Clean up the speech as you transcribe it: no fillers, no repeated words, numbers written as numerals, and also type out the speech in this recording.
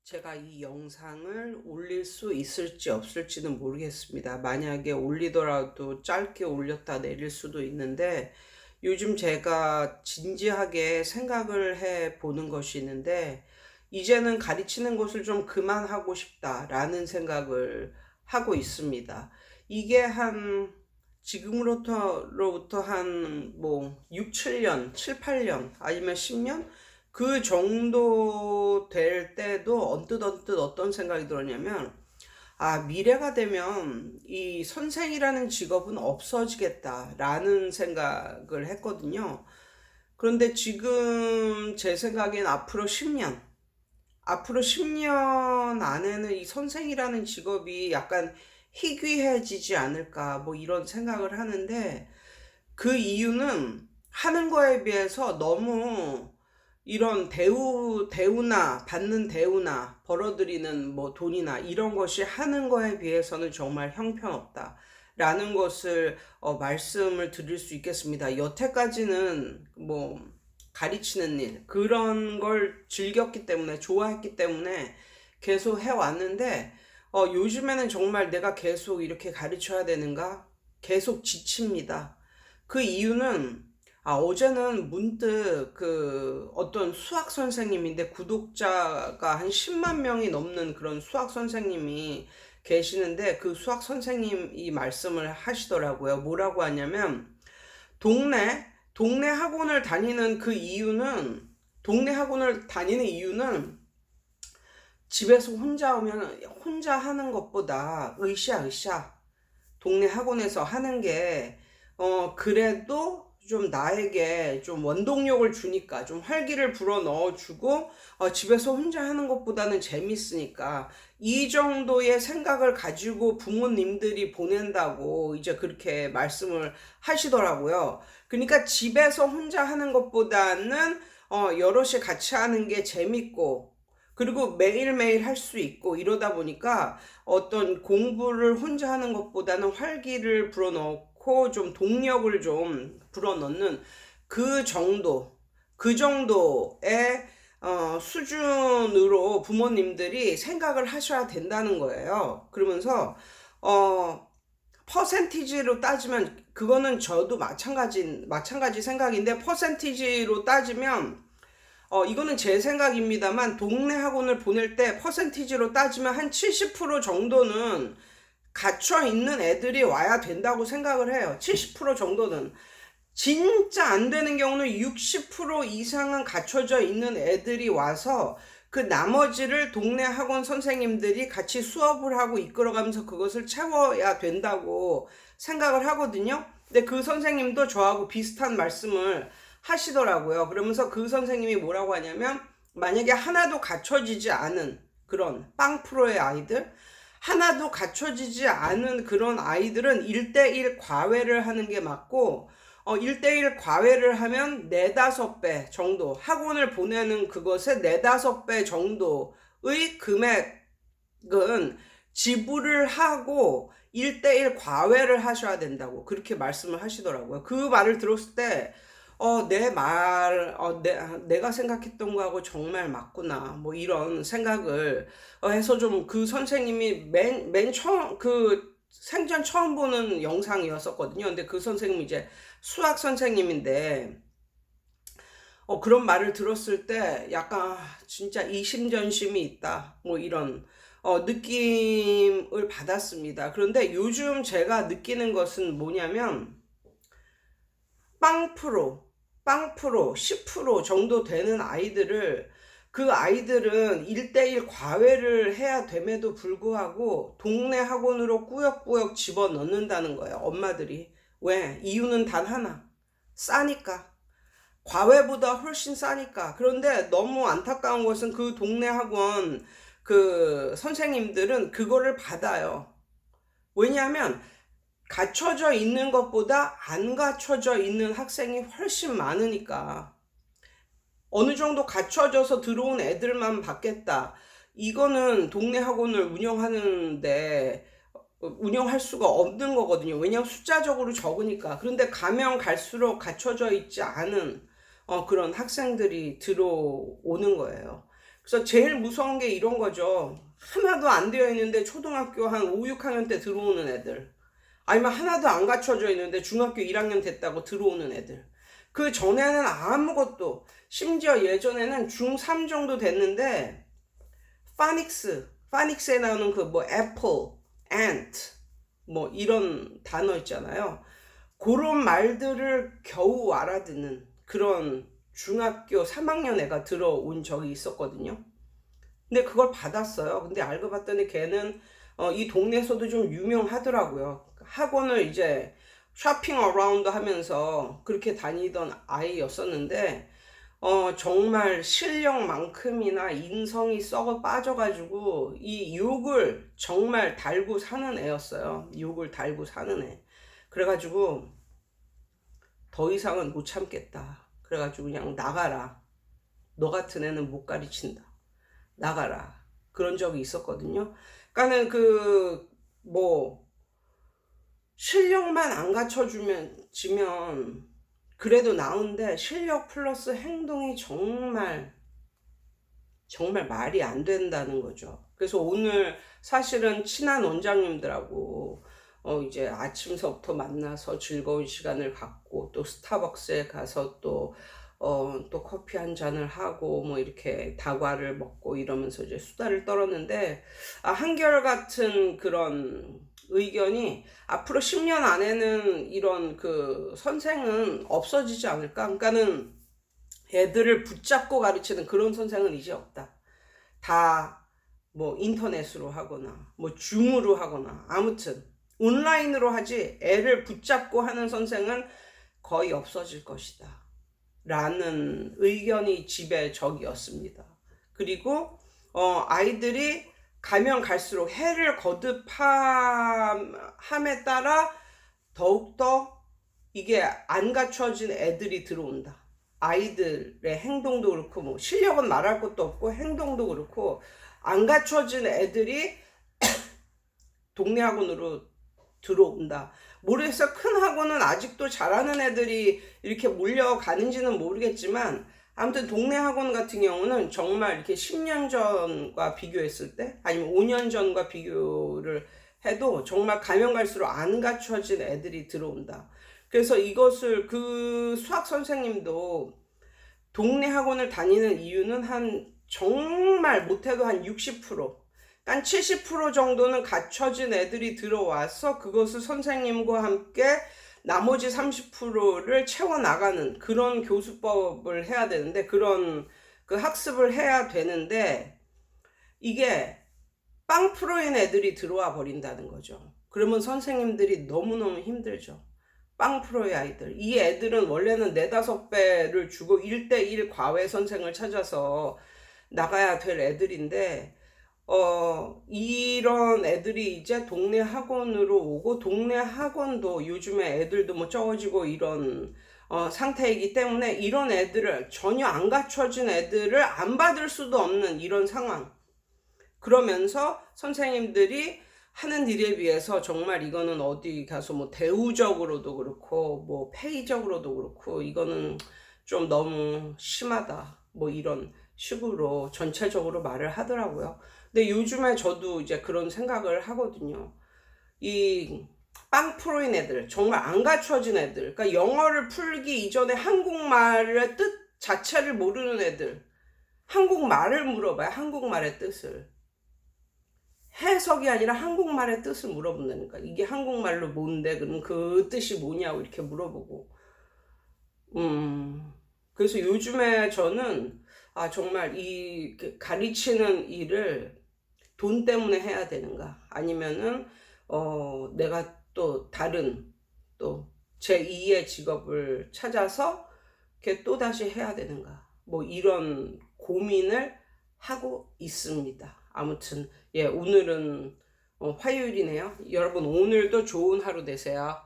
제가 이 영상을 올릴 수 있을지 없을지는 모르겠습니다. 만약에 올리더라도 짧게 올렸다 내릴 수도 있는데, 요즘 제가 진지하게 생각을 해 보는 것이 있는데, 이제는 가르치는 것을 좀 그만하고 싶다라는 생각을 하고 있습니다. 이게 지금으로부터 한 6, 7년, 7, 8년 아니면 10년 그 정도 될 때도 언뜻 어떤 생각이 들었냐면, 미래가 되면 이 선생이라는 직업은 없어지겠다라는 생각을 했거든요. 그런데 지금 제 생각엔 앞으로 10년 안에는 이 선생이라는 직업이 약간 희귀해지지 않을까, 이런 생각을 하는데, 그 이유는 하는 거에 비해서 너무 이런 대우나 받는 대우나 벌어들이는 돈이나 이런 것이 하는 거에 비해서는 정말 형편없다라는 것을 말씀을 드릴 수 있겠습니다. 여태까지는 가르치는 일 그런 걸 즐겼기 때문에 좋아했기 때문에 계속 해왔는데, 요즘에는 정말 내가 계속 이렇게 가르쳐야 되는가 계속 지칩니다. 그 이유는, 어제는 문득 그 어떤 수학 선생님인데, 구독자가 한 10만 명이 넘는 그런 수학 선생님이 계시는데, 그 수학 선생님이 말씀을 하시더라고요. 뭐라고 하냐면, 동네 학원을 다니는 동네 학원을 다니는 이유는 집에서 혼자 하는 것보다 으쌰으쌰 동네 학원에서 하는 게 그래도 좀 나에게 좀 원동력을 주니까, 좀 활기를 불어 넣어주고, 집에서 혼자 하는 것보다는 재밌으니까, 이 정도의 생각을 가지고 부모님들이 보낸다고 이제 그렇게 말씀을 하시더라고요. 그러니까 집에서 혼자 하는 것보다는 여럿이 같이 하는 게 재밌고, 그리고 매일매일 할 수 있고 이러다 보니까 어떤 공부를 혼자 하는 것보다는 활기를 불어넣고 좀 동력을 좀 불어넣는 그 정도, 그 정도의 수준으로 부모님들이 생각을 하셔야 된다는 거예요. 그러면서 어, 퍼센티지로 따지면, 그거는 저도 마찬가지 생각인데, 퍼센티지로 따지면 이거는 제 생각입니다만, 동네 학원을 보낼 때 퍼센티지로 따지면 한 70% 정도는 갇혀 있는 애들이 와야 된다고 생각을 해요. 70% 정도는. 진짜 안 되는 경우는 60% 이상은 갖춰져 있는 애들이 와서, 그 나머지를 동네 학원 선생님들이 같이 수업을 하고 이끌어가면서 그것을 채워야 된다고 생각을 하거든요. 근데 그 선생님도 저하고 비슷한 말씀을 하시더라고요. 그러면서 그 선생님이 뭐라고 하냐면, 만약에 하나도 갖춰지지 않은 그런 빵프로의 아이들, 하나도 갖춰지지 않은 그런 아이들은 1대1 과외를 하는 게 맞고, 1대1 과외를 하면 4, 5배 정도, 학원을 보내는 그것의 4, 5배 정도의 금액은 지불을 하고 1대1 과외를 하셔야 된다고 그렇게 말씀을 하시더라고요. 그 말을 들었을 때, 내가 생각했던 거하고 정말 맞구나, 이런 생각을 해서, 좀 그 선생님이 맨 처음, 생전 처음 보는 영상이었었거든요. 근데 그 선생님이 이제 수학 선생님인데, 그런 말을 들었을 때 약간, 진짜 이심전심이 있다, 이런 느낌을 받았습니다. 그런데 요즘 제가 느끼는 것은 뭐냐면, 빵프로, 빵프로 10% 정도 되는 아이들을, 그 아이들은 1대1 과외를 해야 됨에도 불구하고 동네 학원으로 꾸역꾸역 집어넣는다는 거예요, 엄마들이. 왜? 이유는 단 하나. 싸니까. 과외보다 훨씬 싸니까. 그런데 너무 안타까운 것은, 그 동네 학원 그 선생님들은 그거를 받아요. 왜냐하면 갖춰져 있는 것보다 안 갖춰져 있는 학생이 훨씬 많으니까. 어느 정도 갖춰져서 들어온 애들만 받겠다, 이거는 동네 학원을 운영할 수가 없는 거거든요. 왜냐하면 숫자적으로 적으니까. 그런데 가면 갈수록 갖춰져 있지 않은 그런 학생들이 들어오는 거예요. 그래서 제일 무서운 게 이런 거죠. 하나도 안 되어 있는데 초등학교 한 5, 6학년 때 들어오는 애들. 아니면 하나도 안 갖춰져 있는데 중학교 1학년 됐다고 들어오는 애들. 그 전에는 아무것도, 심지어 예전에는 중3 정도 됐는데 파닉스에 나오는 그 뭐 애플, ant 뭐 이런 단어 있잖아요. 그런 말들을 겨우 알아듣는 그런 중학교 3학년 애가 들어온 적이 있었거든요. 근데 그걸 받았어요. 근데 알고 봤더니 걔는 이 동네에서도 좀 유명하더라고요. 학원을 이제 쇼핑 어라운드 하면서 그렇게 다니던 아이였었는데 정말 실력만큼이나 인성이 썩어 빠져가지고 이 욕을 정말 달고 사는 애였어요. 욕을 달고 사는 애. 그래가지고 더 이상은 못 참겠다. 그래가지고 그냥 나가라. 너 같은 애는 못 가르친다. 나가라. 그런 적이 있었거든요. 그러니까는 실력만 안 지면 그래도 나은데 실력 플러스 행동이 정말 말이 안 된다는 거죠. 그래서 오늘 사실은 친한 원장님들하고 이제 아침서부터 만나서 즐거운 시간을 갖고 또 스타벅스에 가서 또 커피 한 잔을 하고 뭐 이렇게 다과를 먹고 이러면서 이제 수다를 떨었는데 한결같은 그런 의견이 앞으로 10년 안에는 이런 그 선생은 없어지지 않을까? 그러니까는 애들을 붙잡고 가르치는 그런 선생은 이제 없다. 다 뭐 인터넷으로 하거나 뭐 줌으로 하거나 아무튼 온라인으로 하지 애를 붙잡고 하는 선생은 거의 없어질 것이다. 라는 의견이 지배적이었습니다. 그리고 아이들이 가면 갈수록 해를 거듭함에 따라 더욱더 이게 안 갖춰진 애들이 들어온다. 아이들의 행동도 그렇고 뭐 실력은 말할 것도 없고 행동도 그렇고 안 갖춰진 애들이 동네 학원으로 들어온다. 모르겠어. 큰 학원은 아직도 잘하는 애들이 이렇게 몰려가는지는 모르겠지만 아무튼 동네 학원 같은 경우는 정말 이렇게 10년 전과 비교했을 때 아니면 5년 전과 비교를 해도 정말 가면 갈수록 안 갖춰진 애들이 들어온다. 그래서 이것을 그 수학 선생님도 동네 학원을 다니는 이유는 정말 못해도 한 60%, 한 70% 정도는 갖춰진 애들이 들어와서 그것을 선생님과 함께 나머지 30%를 채워나가는 그런 교수법을 해야 되는데 그런 그 학습을 해야 되는데 이게 빵 프로인 애들이 들어와 버린다는 거죠. 그러면 선생님들이 너무너무 힘들죠. 빵 프로의 아이들. 이 애들은 원래는 4-5배를 주고 1대1 과외 선생을 찾아서 나가야 될 애들인데 이런 애들이 이제 동네 학원으로 오고 동네 학원도 요즘에 애들도 뭐 적어지고 이런 상태이기 때문에 이런 애들을 전혀 안 갖춰진 애들을 안 받을 수도 없는 이런 상황. 그러면서 선생님들이 하는 일에 비해서 정말 이거는 어디 가서 뭐 대우적으로도 그렇고 뭐 페이적으로도 그렇고 이거는 좀 너무 심하다. 뭐 이런 식으로 전체적으로 말을 하더라고요. 근데 요즘에 저도 이제 그런 생각을 하거든요. 이 빵 프로인 애들, 정말 안 갖춰진 애들, 그러니까 영어를 풀기 이전에 한국말의 뜻 자체를 모르는 애들, 한국말을 물어봐요. 한국말의 뜻을. 해석이 아니라 한국말의 뜻을 물어본다니까. 이게 한국말로 뭔데? 그럼 그 뜻이 뭐냐고 이렇게 물어보고. 그래서 요즘에 저는 정말 이 가르치는 일을 돈 때문에 해야 되는가? 아니면은 내가 또 다른 또 제2의 직업을 찾아서 이렇게 또 다시 해야 되는가? 뭐 이런 고민을 하고 있습니다. 아무튼 오늘은 화요일이네요. 여러분 오늘도 좋은 하루 되세요.